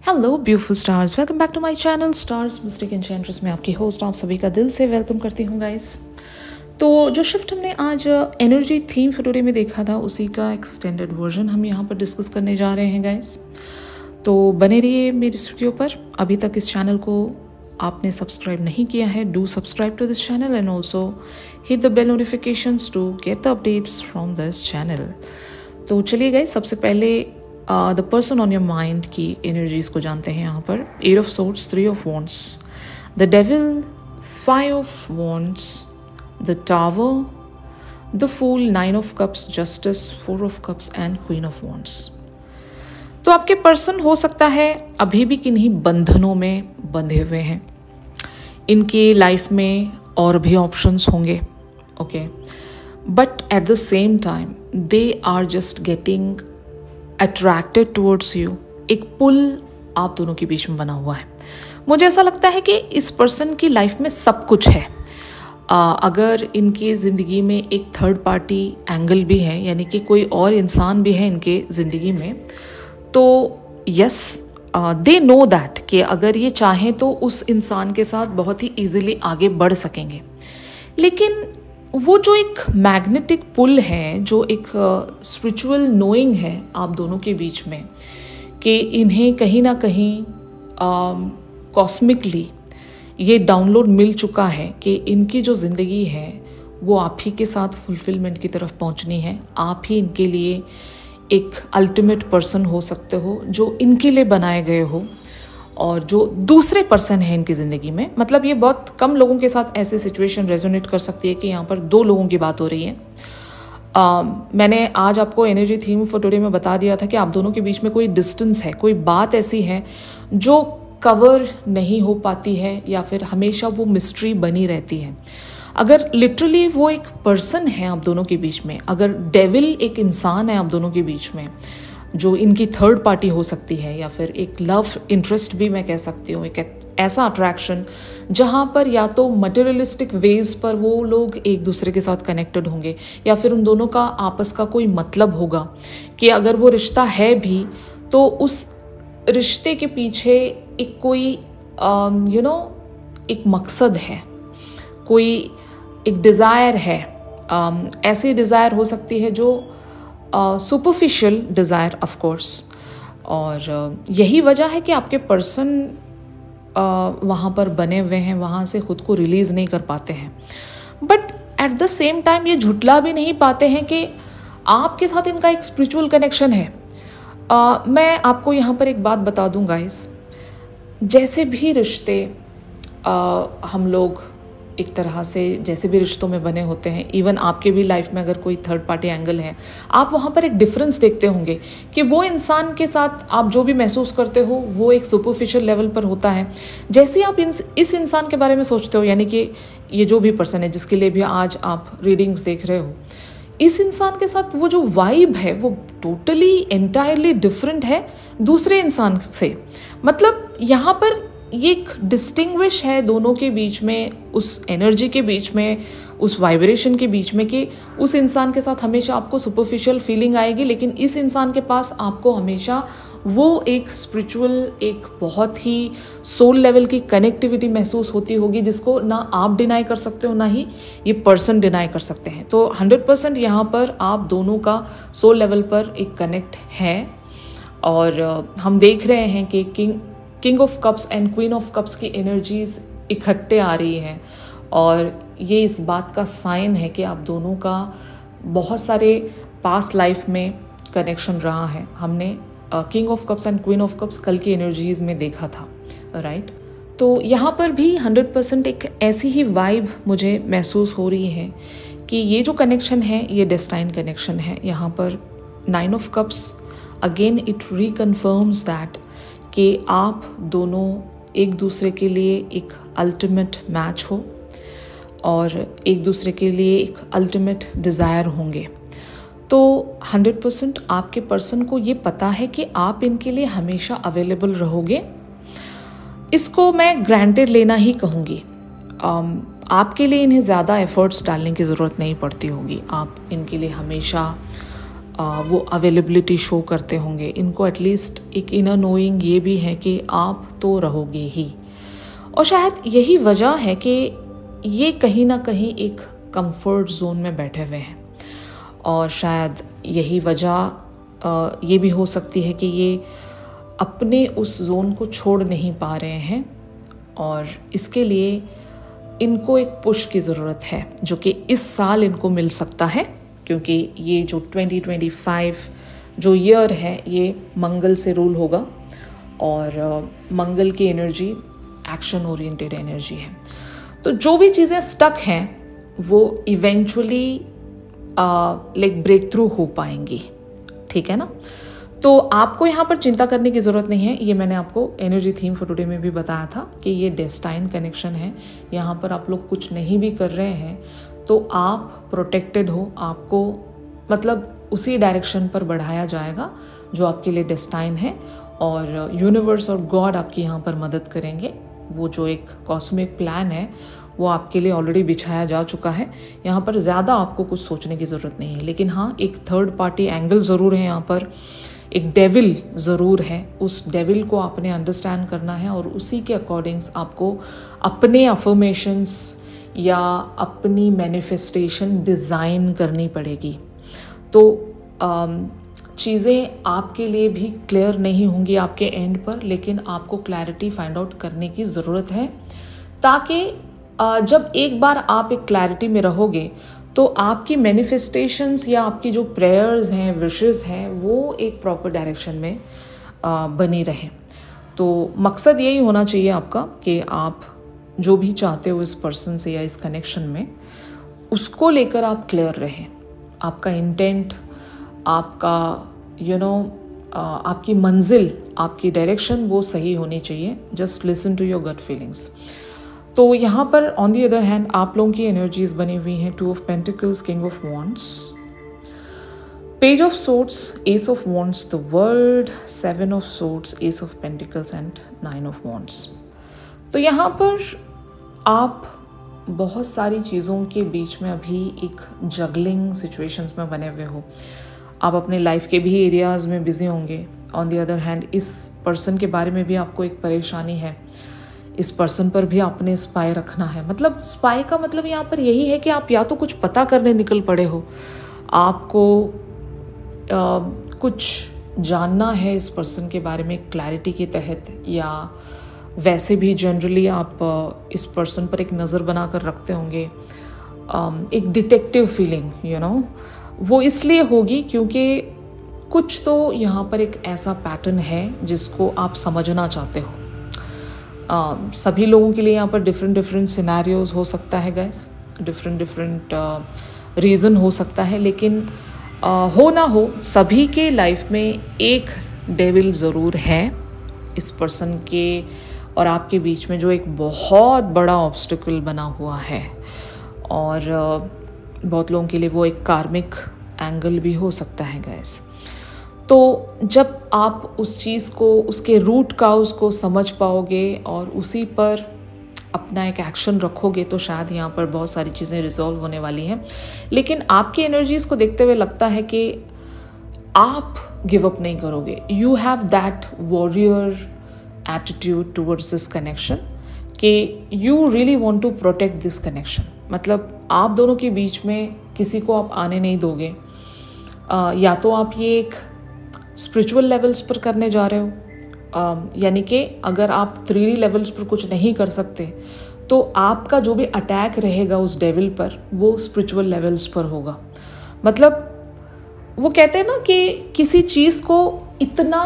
Hello beautiful stars, welcome back to my channel stars mystic enchantress में आपकी host आप सभी का दिल से वेलकम करती हूँ गाइस। तो जो शिफ्ट हमने आज एनर्जी थीम फॉर टुडे में देखा था उसी का एक्सटेंडेड वर्जन हम यहाँ पर डिस्कस करने जा रहे हैं गाइस। तो बने रहिए मेरी इस वीडियो पर। अभी तक इस चैनल को आपने सब्सक्राइब नहीं किया है, do subscribe to this channel and also hit the bell notifications to get the updates from this channel. तो चलिए गाइस, सबसे पहले the person on your mind की एनर्जीज को जानते हैं यहाँ पर। 8 of Swords, 3 of Wands, the devil, 5 of Wands, the tower, the fool, 9 of Cups, justice, 4 of Cups and Queen of Wands। तो आपके पर्सन हो सकता है अभी भी किन्हीं बंधनों में बंधे हुए हैं। इनकी लाइफ में और भी ऑप्शंस होंगे, okay, but at the same time they are just getting attracted towards you. एक पुल आप दोनों के बीच में बना हुआ है। मुझे ऐसा लगता है कि इस पर्सन की लाइफ में सब कुछ है। अगर इनकी ज़िंदगी में एक थर्ड पार्टी एंगल भी है, यानी कि कोई और इंसान भी है इनके ज़िंदगी में, तो यस दे नो दैट कि अगर ये चाहें तो उस इंसान के साथ बहुत ही ईजिली आगे बढ़ सकेंगे। लेकिन वो जो एक मैग्नेटिक पुल है, जो एक स्पिरिचुअल नोइंग है आप दोनों के बीच में, कि इन्हें कहीं ना कहीं कॉस्मिकली ये डाउनलोड मिल चुका है कि इनकी जो ज़िंदगी है वो आप ही के साथ फुलफिलमेंट की तरफ पहुंचनी है। आप ही इनके लिए एक अल्टीमेट पर्सन हो सकते हो, जो इनके लिए बनाए गए हो। और जो दूसरे पर्सन है इनकी ज़िंदगी में, मतलब ये बहुत कम लोगों के साथ ऐसी सिचुएशन रेजोनेट कर सकती है कि यहाँ पर 2 लोगों की बात हो रही है। मैंने आज आपको एनर्जी थीम फॉर टुडे में बता दिया था कि आप दोनों के बीच में कोई डिस्टेंस है, कोई बात ऐसी है जो कवर नहीं हो पाती है, या फिर हमेशा वो मिस्ट्री बनी रहती है। अगर लिटरली वो एक पर्सन है आप दोनों के बीच में, अगर डेविल एक इंसान है आप दोनों के बीच में, जो इनकी थर्ड पार्टी हो सकती है, या फिर एक लव इंटरेस्ट भी मैं कह सकती हूँ, एक ऐसा अट्रैक्शन जहाँ पर या तो मटेरियलिस्टिक वेज पर वो लोग एक दूसरे के साथ कनेक्टेड होंगे, या फिर उन दोनों का आपस का कोई मतलब होगा कि अगर वो रिश्ता है भी तो उस रिश्ते के पीछे एक कोई एक मकसद है, कोई एक डिज़ायर है। ऐसी डिज़ायर हो सकती है जो सुपरफिशियल डिज़ायर ऑफ कोर्स, और यही वजह है कि आपके पर्सन वहाँ पर बने हुए हैं, वहाँ से खुद को रिलीज़ नहीं कर पाते हैं। But at the same time ये झुटला भी नहीं पाते हैं कि आपके साथ इनका एक स्पिरिचुअल कनेक्शन है। मैं आपको यहाँ पर एक बात बता दूँ गाइस, जैसे भी रिश्ते हम लोग एक तरह से जैसे भी रिश्तों में बने होते हैं, इवन आपके भी लाइफ में अगर कोई थर्ड पार्टी एंगल है, आप वहाँ पर एक डिफरेंस देखते होंगे कि वो इंसान के साथ आप जो भी महसूस करते हो वो एक सुपरफिशियल लेवल पर होता है। जैसे आप इस इंसान के बारे में सोचते हो, यानी कि ये जो भी पर्सन है जिसके लिए भी आज आप रीडिंग्स देख रहे हो, इस इंसान के साथ वो जो वाइब है वो टोटली एंटायरली डिफरेंट है दूसरे इंसान से। मतलब यहाँ पर ये एक डिस्टिंग्विश है दोनों के बीच में, उस एनर्जी के बीच में, उस वाइब्रेशन के बीच में, कि उस इंसान के साथ हमेशा आपको सुपरफिशियल फीलिंग आएगी, लेकिन इस इंसान के पास आपको हमेशा वो एक स्पिरिचुअल, एक बहुत ही सोल लेवल की कनेक्टिविटी महसूस होती होगी, जिसको ना आप डिनाई कर सकते हो ना ही ये पर्सन डिनाई कर सकते हैं। तो 100% यहाँ पर आप दोनों का सोल लेवल पर एक कनेक्ट है। और हम देख रहे हैं कि king of cups and queen of cups की एनर्जीज इकट्ठे आ रही हैं, और ये इस बात का साइन है कि आप दोनों का बहुत सारे पास्ट लाइफ में कनेक्शन रहा है। हमने king of cups and queen of cups कल की एनर्जीज में देखा था, राइट। तो यहाँ पर भी 100% एक ऐसी ही वाइब मुझे महसूस हो रही है कि ये जो कनेक्शन है ये डेस्टाइन कनेक्शन है। यहाँ पर 9 of Cups again it reconfirms that कि आप दोनों एक दूसरे के लिए एक अल्टीमेट मैच हो, और एक दूसरे के लिए एक अल्टीमेट डिज़ायर होंगे। तो 100% आपके पर्सन को ये पता है कि आप इनके लिए हमेशा अवेलेबल रहोगे। इसको मैं ग्रांटेड लेना ही कहूँगी। आपके लिए इन्हें ज़्यादा एफर्ट्स डालने की ज़रूरत नहीं पड़ती होगी। आप इनके लिए हमेशा वो अवेलेबिलिटी शो करते होंगे, इनको एटलीस्ट एक इनर नोइंग ये भी है कि आप तो रहोगे ही। और शायद यही वजह है कि ये कहीं ना कहीं एक कंफर्ट जोन में बैठे हुए हैं, और शायद यही वजह ये भी हो सकती है कि ये अपने उस जोन को छोड़ नहीं पा रहे हैं, और इसके लिए इनको एक पुश की ज़रूरत है जो कि इस साल इनको मिल सकता है, क्योंकि ये जो 2025 जो ईयर है ये मंगल से रूल होगा, और मंगल की एनर्जी एक्शन ओरिएंटेड एनर्जी है। तो जो भी चीज़ें स्टक हैं वो इवेंचुअली लाइक ब्रेक थ्रू हो पाएंगी, ठीक है ना। तो आपको यहाँ पर चिंता करने की ज़रूरत नहीं है। ये मैंने आपको एनर्जी थीम फॉर टुडे में भी बताया था कि ये डेस्टाइन कनेक्शन है। यहाँ पर आप लोग कुछ नहीं भी कर रहे हैं तो आप प्रोटेक्टेड हो, आपको मतलब उसी डायरेक्शन पर बढ़ाया जाएगा जो आपके लिए डेस्टाइन है, और यूनिवर्स और गॉड आपकी यहाँ पर मदद करेंगे। वो जो एक कॉस्मिक प्लान है वो आपके लिए ऑलरेडी बिछाया जा चुका है। यहाँ पर ज़्यादा आपको कुछ सोचने की ज़रूरत नहीं है, लेकिन हाँ एक थर्ड पार्टी एंगल ज़रूर है, यहाँ पर एक डेविल ज़रूर है। उस डेविल को आपने अंडरस्टैंड करना है और उसी के अकॉर्डिंग्स आपको अपने अफर्मेशंस या अपनी मैनिफेस्टेशन डिज़ाइन करनी पड़ेगी। तो चीज़ें आपके लिए भी क्लियर नहीं होंगी आपके एंड पर, लेकिन आपको क्लैरिटी फाइंड आउट करने की ज़रूरत है, ताकि जब एक बार आप एक क्लैरिटी में रहोगे तो आपकी मैनिफेस्टेशंस या आपकी जो प्रेयर्स हैं, विशेस हैं, वो एक प्रॉपर डायरेक्शन में बनी रहें। तो मकसद यही होना चाहिए आपका कि आप जो भी चाहते हो इस पर्सन से या इस कनेक्शन में, उसको लेकर आप क्लियर रहें। आपका इंटेंट, आपका आपकी मंजिल, आपकी डायरेक्शन वो सही होनी चाहिए। Just listen to your gut feelings. तो यहाँ पर ऑन दी अदर हैंड आप लोगों की एनर्जीज बनी हुई हैं 2 of pentacles, king of wands, page of swords, S of wands, the world, 7 of swords, S of pentacles and 9 of wands. तो यहाँ पर आप बहुत सारी चीज़ों के बीच में अभी एक जगलिंग सिचुएशंस में बने हुए हो। आप अपने लाइफ के भी एरियाज़ में बिजी होंगे। ऑन दी अदर हैंड इस पर्सन के बारे में भी आपको एक परेशानी है, इस पर्सन पर भी आपने स्पाई रखना है। मतलब स्पाई का मतलब यहाँ पर यही है कि आप या तो कुछ पता करने निकल पड़े हो, आपको कुछ जानना है इस पर्सन के बारे में क्लैरिटी के तहत, या वैसे भी जनरली आप इस पर्सन पर एक नज़र बना कर रखते होंगे। एक डिटेक्टिव फीलिंग वो इसलिए होगी क्योंकि कुछ तो यहाँ पर एक ऐसा पैटर्न है जिसको आप समझना चाहते हो। सभी लोगों के लिए यहाँ पर डिफरेंट सिनेरियोज हो सकता है गाइस, डिफरेंट रीज़न हो सकता है, लेकिन हो ना हो सभी के लाइफ में एक डेविल ज़रूर है इस पर्सन के और आपके बीच में, जो एक बहुत बड़ा ऑब्स्टिकल बना हुआ है। और बहुत लोगों के लिए वो एक कार्मिक एंगल भी हो सकता है गाइस। तो जब आप उस चीज़ को, उसके रूट का उसको समझ पाओगे और उसी पर अपना एक एक्शन रखोगे तो शायद यहाँ पर बहुत सारी चीज़ें रिजॉल्व होने वाली हैं। लेकिन आपकी एनर्जीज़ को देखते हुए लगता है कि आप गिव अप नहीं करोगे। You have that warrior attitude towards this connection कि you really want to protect this connection. मतलब आप दोनों के बीच में किसी को आप आने नहीं दोगे। या तो आप ये एक स्पिरिचुअल लेवल्स पर करने जा रहे हो, यानी कि अगर आप 3D लेवल्स पर कुछ नहीं कर सकते तो आपका जो भी अटैक रहेगा उस डेविल पर वो स्पिरिचुअल लेवल्स पर होगा। मतलब वो कहते हैं ना कि किसी चीज़ को इतना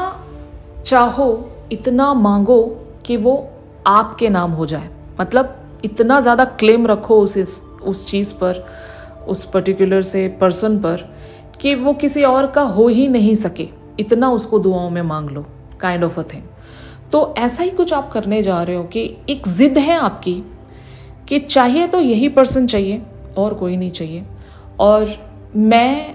चाहो, इतना मांगो कि वो आपके नाम हो जाए। मतलब इतना ज़्यादा क्लेम रखो उस चीज़ पर, उस पर्टिकुलर से पर्सन पर, कि वो किसी और का हो ही नहीं सके, इतना उसको दुआओं में मांग लो, काइंड ऑफ अ थिंग। तो ऐसा ही कुछ आप करने जा रहे हो कि एक जिद है आपकी कि चाहिए तो यही पर्सन चाहिए और कोई नहीं चाहिए, और मैं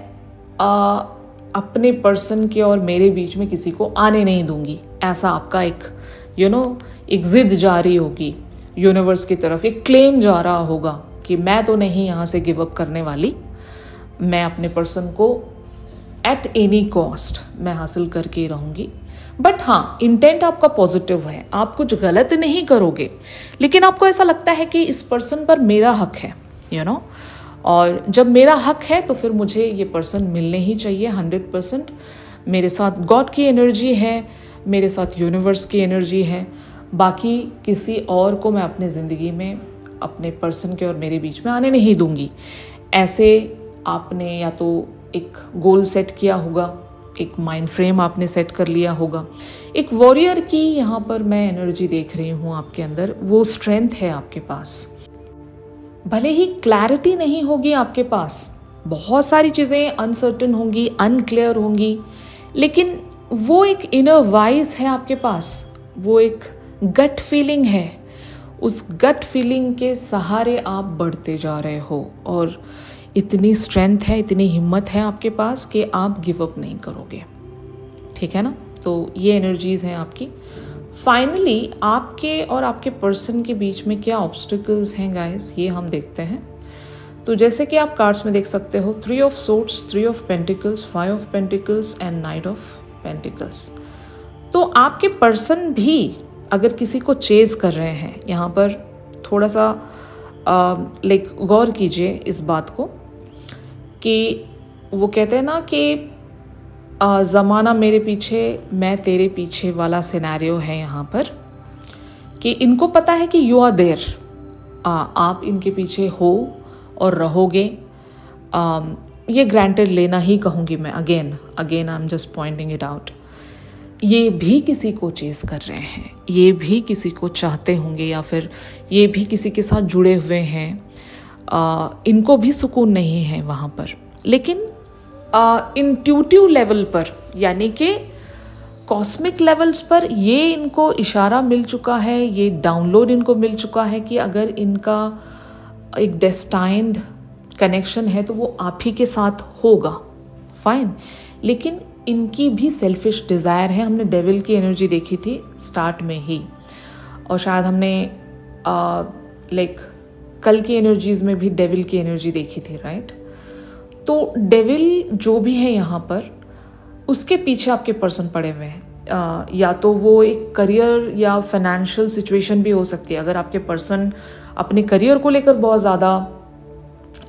अपने पर्सन के और मेरे बीच में किसी को आने नहीं दूंगी। ऐसा आपका एक एक जिद जारी होगी यूनिवर्स की तरफ, एक क्लेम जा रहा होगा कि मैं तो नहीं यहाँ से गिव अप करने वाली, मैं अपने पर्सन को एट एनी कॉस्ट मैं हासिल करके रहूँगी। बट हाँ, इंटेंट आपका पॉजिटिव है, आप कुछ गलत नहीं करोगे, लेकिन आपको ऐसा लगता है कि इस पर्सन पर मेरा हक है, यू नो, और जब मेरा हक है तो फिर मुझे ये पर्सन मिलने ही चाहिए 100%। मेरे साथ गॉड की एनर्जी है, मेरे साथ यूनिवर्स की एनर्जी है, बाकी किसी और को मैं अपने ज़िंदगी में अपने पर्सन के और मेरे बीच में आने नहीं दूंगी। ऐसे आपने या तो एक गोल सेट किया होगा, एक माइंड फ्रेम आपने सेट कर लिया होगा। एक वॉरियर की यहाँ पर मैं एनर्जी देख रही हूँ आपके अंदर, वो स्ट्रेंथ है आपके पास। भले ही क्लैरिटी नहीं होगी आपके पास, बहुत सारी चीज़ें अनसर्टन होंगी, अनक्लियर होंगी, लेकिन वो एक इनर वाइज है आपके पास, वो एक गट फीलिंग है। उस गट फीलिंग के सहारे आप बढ़ते जा रहे हो और इतनी स्ट्रेंथ है, इतनी हिम्मत है आपके पास कि आप गिव अप नहीं करोगे। ठीक है ना? तो ये एनर्जीज हैं आपकी। फाइनली आपके और आपके पर्सन के बीच में क्या ऑब्स्टिकल्स हैं गाइस, ये हम देखते हैं। तो जैसे कि आप कार्ड्स में देख सकते हो, 3 of swords, 3 of pentacles, 5 of pentacles and 9 of pentacles. तो आपके पर्सन भी अगर किसी को चेज कर रहे हैं, यहाँ पर थोड़ा सा गौर कीजिए इस बात को कि वो कहते हैं ना कि ज़माना मेरे पीछे मैं तेरे पीछे वाला सिनेरियो है यहाँ पर, कि इनको पता है कि यू आर देयर, आप इनके पीछे हो और रहोगे। ये ग्रांटेड लेना ही कहूँगी मैं, again I am just pointing it out. ये भी किसी को चेस कर रहे हैं, ये भी किसी को चाहते होंगे, या फिर ये भी किसी के साथ जुड़े हुए हैं। इनको भी सुकून नहीं है वहाँ पर, लेकिन इंट्यूटिव लेवल पर, यानी कि कॉस्मिक लेवल्स पर ये इनको इशारा मिल चुका है, ये डाउनलोड इनको मिल चुका है कि अगर इनका एक डेस्टाइन्ड कनेक्शन है तो वो आप ही के साथ होगा, फाइन। लेकिन इनकी भी सेल्फिश डिज़ायर है। हमने डेविल की एनर्जी देखी थी स्टार्ट में ही, और शायद हमने कल की एनर्जीज में भी डेविल की एनर्जी देखी थी, राइट? तो डेविल जो भी है यहाँ पर, उसके पीछे आपके पर्सन पड़े हुए हैं। या तो वो एक करियर या फाइनेंशियल सिचुएशन भी हो सकती है। अगर आपके पर्सन अपने करियर को लेकर बहुत ज़्यादा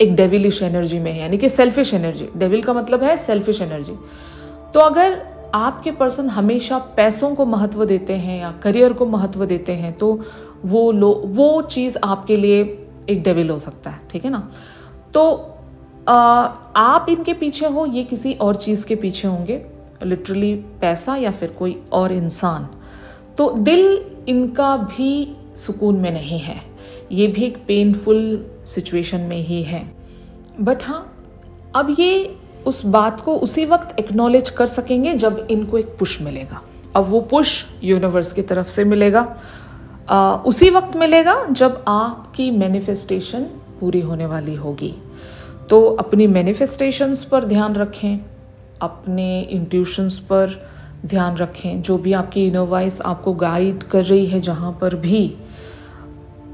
एक डेविलिश एनर्जी में है, यानी कि सेल्फिश एनर्जी, डेविल का मतलब है सेल्फिश एनर्जी। तो अगर आपके पर्सन हमेशा पैसों को महत्व देते हैं या करियर को महत्व देते हैं, तो वो चीज़ आपके लिए एक डेविल हो सकता है, ठीक है ना? तो आप इनके पीछे हो, ये किसी और चीज़ के पीछे होंगे, लिटरली पैसा या फिर कोई और इंसान। तो दिल इनका भी सुकून में नहीं है, ये भी एक पेनफुल सिचुएशन में ही है। बट हाँ, अब ये उस बात को उसी वक्त एक्नॉलेज कर सकेंगे जब इनको एक पुश मिलेगा। अब वो पुश यूनिवर्स की तरफ से मिलेगा, उसी वक्त मिलेगा जब आपकी मैनिफेस्टेशन पूरी होने वाली होगी। तो अपनी मैनिफेस्टेशंस पर ध्यान रखें, अपने इंट्यूशंस पर ध्यान रखें। जो भी आपकी इनर वॉइस आपको गाइड कर रही है, जहाँ पर भी,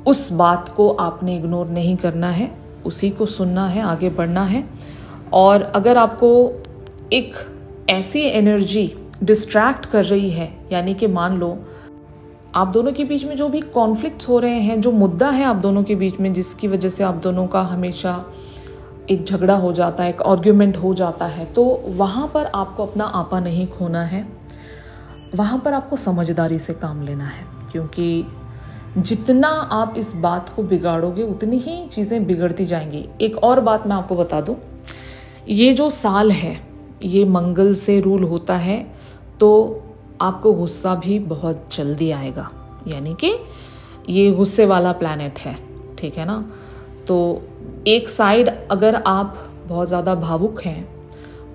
उस बात को आपने इग्नोर नहीं करना है, उसी को सुनना है, आगे बढ़ना है। और अगर आपको एक ऐसी एनर्जी डिस्ट्रैक्ट कर रही है, यानी कि मान लो आप दोनों के बीच में जो भी कॉन्फ्लिक्ट्स हो रहे हैं, जो मुद्दा है आप दोनों के बीच में, जिसकी वजह से आप दोनों का हमेशा एक झगड़ा हो जाता है, एक आर्ग्यूमेंट हो जाता है, तो वहाँ पर आपको अपना आपा नहीं खोना है, वहाँ पर आपको समझदारी से काम लेना है। क्योंकि जितना आप इस बात को बिगाड़ोगे उतनी ही चीज़ें बिगड़ती जाएंगी। एक और बात मैं आपको बता दूं, ये जो साल है ये मंगल से रूल होता है, तो आपको गुस्सा भी बहुत जल्दी आएगा, यानी कि ये गुस्से वाला प्लैनेट है, ठीक है ना? तो एक साइड अगर आप बहुत ज़्यादा भावुक हैं,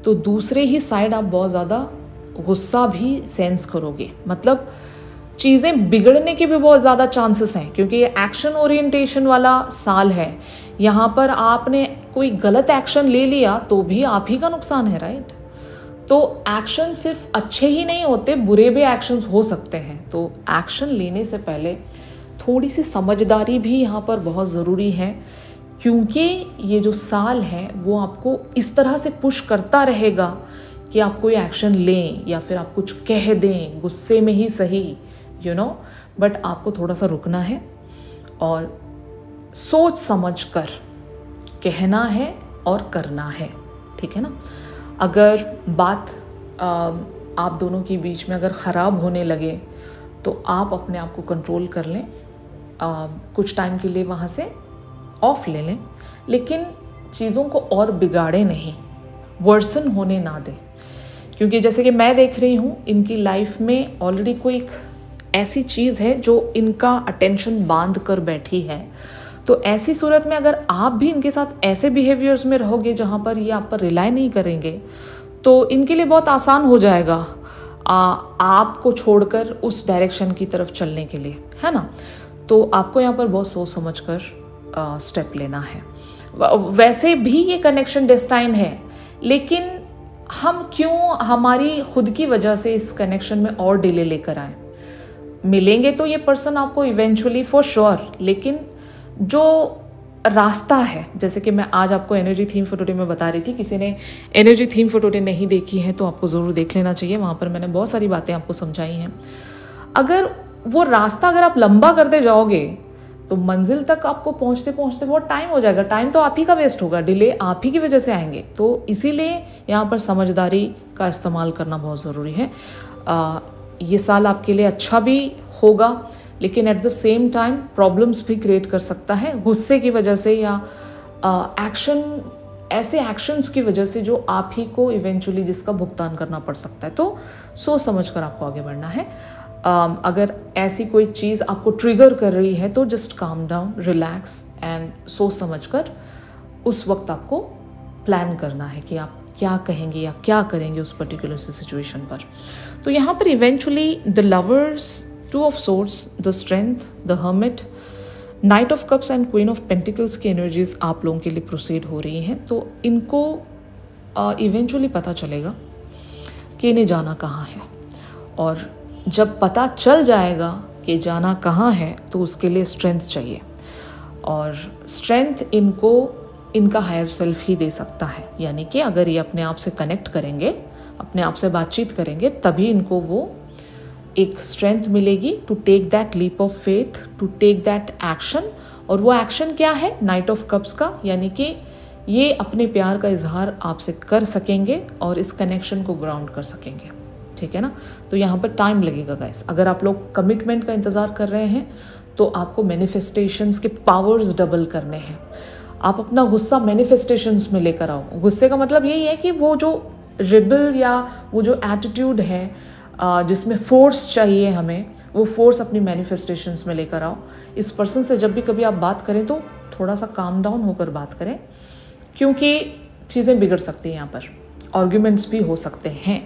तो दूसरे ही साइड आप बहुत ज़्यादा गुस्सा भी सेंस करोगे। मतलब चीज़ें बिगड़ने के भी बहुत ज़्यादा चांसेस हैं, क्योंकि ये एक्शन ओरिएंटेशन वाला साल है। यहाँ पर आपने कोई गलत एक्शन ले लिया तो भी आप ही का नुकसान है, राइट? तो एक्शन सिर्फ अच्छे ही नहीं होते, बुरे भी एक्शंस हो सकते हैं। तो एक्शन लेने से पहले थोड़ी सी समझदारी भी यहाँ पर बहुत ज़रूरी है, क्योंकि ये जो साल है वो आपको इस तरह से पुश करता रहेगा कि आप कोई एक्शन लें या फिर आप कुछ कह दें, गुस्से में ही सही, बट आपको थोड़ा सा रुकना है और सोच समझ कर कहना है और करना है, ठीक है ना। अगर बात आप दोनों के बीच में अगर ख़राब होने लगे तो आप अपने आप को कंट्रोल कर लें, कुछ टाइम के लिए वहाँ से ऑफ ले लें, लेकिन चीज़ों को और बिगाड़े नहीं, वर्सन होने ना दें। क्योंकि जैसे कि मैं देख रही हूँ इनकी लाइफ में ऑलरेडी कोई एक ऐसी चीज़ है जो इनका अटेंशन बांध कर बैठी है। तो ऐसी सूरत में अगर आप भी इनके साथ ऐसे बिहेवियर्स में रहोगे जहाँ पर ये आप पर रिलाई नहीं करेंगे, तो इनके लिए बहुत आसान हो जाएगा आपको छोड़कर उस डायरेक्शन की तरफ चलने के लिए, है ना। तो आपको यहाँ पर बहुत सोच समझ कर स्टेप लेना है। वैसे भी ये कनेक्शन डेस्टाइन है, लेकिन हम क्यों हमारी खुद की वजह से इस कनेक्शन में और डिले लेकर आए। मिलेंगे तो ये पर्सन आपको इवेंचुअली फॉर श्योर, लेकिन जो रास्ता है, जैसे कि मैं आज आपको एनर्जी थीम फॉर टुडे में बता रही थी, किसी ने एनर्जी थीम फॉर टुडे नहीं देखी है तो आपको ज़रूर देख लेना चाहिए। वहाँ पर मैंने बहुत सारी बातें आपको समझाई हैं। अगर वो रास्ता अगर आप लंबा करते जाओगे तो मंजिल तक आपको पहुँचते पहुँचते बहुत टाइम हो जाएगा। टाइम तो आप ही का वेस्ट होगा, डिले आप ही की वजह से आएंगे। तो इसीलिए यहाँ पर समझदारी का इस्तेमाल करना बहुत ज़रूरी है। ये साल आपके लिए अच्छा भी होगा, लेकिन eight the same time problems भी क्रिएट कर सकता है गुस्से की वजह से या ऐसे एक्शंस की वजह से जो आप ही को इवेंचुअली जिसका भुगतान करना पड़ सकता है। तो सोच समझ कर आपको आगे बढ़ना है। अगर ऐसी कोई चीज़ आपको ट्रिगर कर रही है तो just calm down, relax and सोच समझ कर उस वक्त आपको प्लान करना है कि आप क्या कहेंगे या क्या करेंगे उस पर्टिकुलर सिचुएशन पर। तो यहाँ पर eventually the lovers, two of swords, the strength, the hermit, night of cups and queen of pentacles की एनर्जीज आप लोगों के लिए प्रोसीड हो रही हैं। तो इनको इवेंचुअली पता चलेगा कि इन्हें जाना कहाँ है, और जब पता चल जाएगा कि जाना कहाँ है तो उसके लिए स्ट्रेंथ चाहिए, और स्ट्रेंथ इनको इनका हायर सेल्फ ही दे सकता है। यानी कि अगर ये अपने आप से कनेक्ट करेंगे, अपने आप से बातचीत करेंगे, तभी इनको वो एक स्ट्रेंथ मिलेगी to take that leap of faith, to take that action. और वो एक्शन क्या है? नाइट ऑफ कप्स का, यानी कि ये अपने प्यार का इजहार आपसे कर सकेंगे और इस कनेक्शन को ग्राउंड कर सकेंगे, ठीक है ना। तो यहाँ पर टाइम लगेगा गाइस। अगर आप लोग कमिटमेंट का इंतज़ार कर रहे हैं तो आपको मैनिफेस्टेशंस के पावर्स डबल करने हैं। आप अपना गुस्सा मैनिफेस्टेशंस में लेकर आओ। गुस्से का मतलब यही है कि वो जो रिबल या वो जो एटीट्यूड है जिसमें फोर्स चाहिए हमें, वो फोर्स अपनी मैनिफेस्टेशंस में लेकर आओ। इस पर्सन से जब भी कभी आप बात करें तो थोड़ा सा काम डाउन होकर बात करें, क्योंकि चीज़ें बिगड़ सकती हैं, यहाँ पर आर्ग्यूमेंट्स भी हो सकते हैं।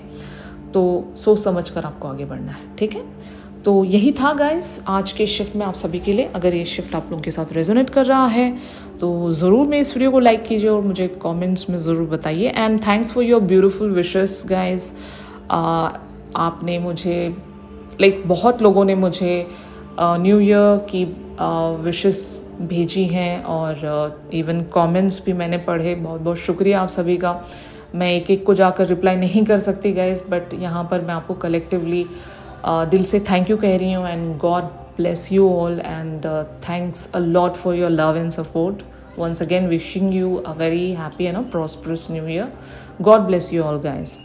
तो सोच समझ कर आपको आगे बढ़ना है, ठीक है। तो यही था गाइस आज के शिफ्ट में आप सभी के लिए। अगर ये शिफ्ट आप लोगों के साथ रेजोनेट कर रहा है तो ज़रूर में इस वीडियो को लाइक कीजिए और मुझे कमेंट्स में ज़रूर बताइए। And thanks for your beautiful wishes guys. आपने मुझे बहुत लोगों ने मुझे न्यू ईयर की विशेस भेजी हैं और इवन कमेंट्स भी मैंने पढ़े। बहुत बहुत शुक्रिया आप सभी का। मैं एक एक को जाकर रिप्लाई नहीं कर सकती गाइस, बट यहाँ पर मैं आपको कलेक्टिवली दिल से थैंक यू कह रही हूँ। And God bless you all and thanks a lot for your love and support. once again wishing you a very happy and a prosperous new year. God bless you all guys.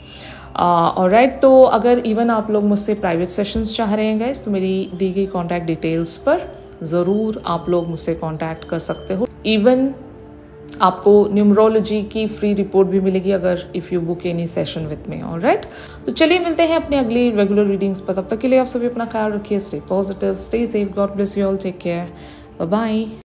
Alright, तो अगर even आप लोग मुझसे private sessions चाह रहे हैं guys तो मेरी दी गई कॉन्टैक्ट डिटेल्स पर ज़रूर आप लोग मुझसे कॉन्टैक्ट कर सकते हो। इवन आपको न्यूमरोलॉजी की फ्री रिपोर्ट भी मिलेगी अगर if you book any session with me. Alright, तो चलिए मिलते हैं अपनी अगली रेगुलर रीडिंग्स पर। तब तक के लिए आप सभी अपना ख्याल रखिए। Stay positive, stay safe, God bless you all, take care, bye bye.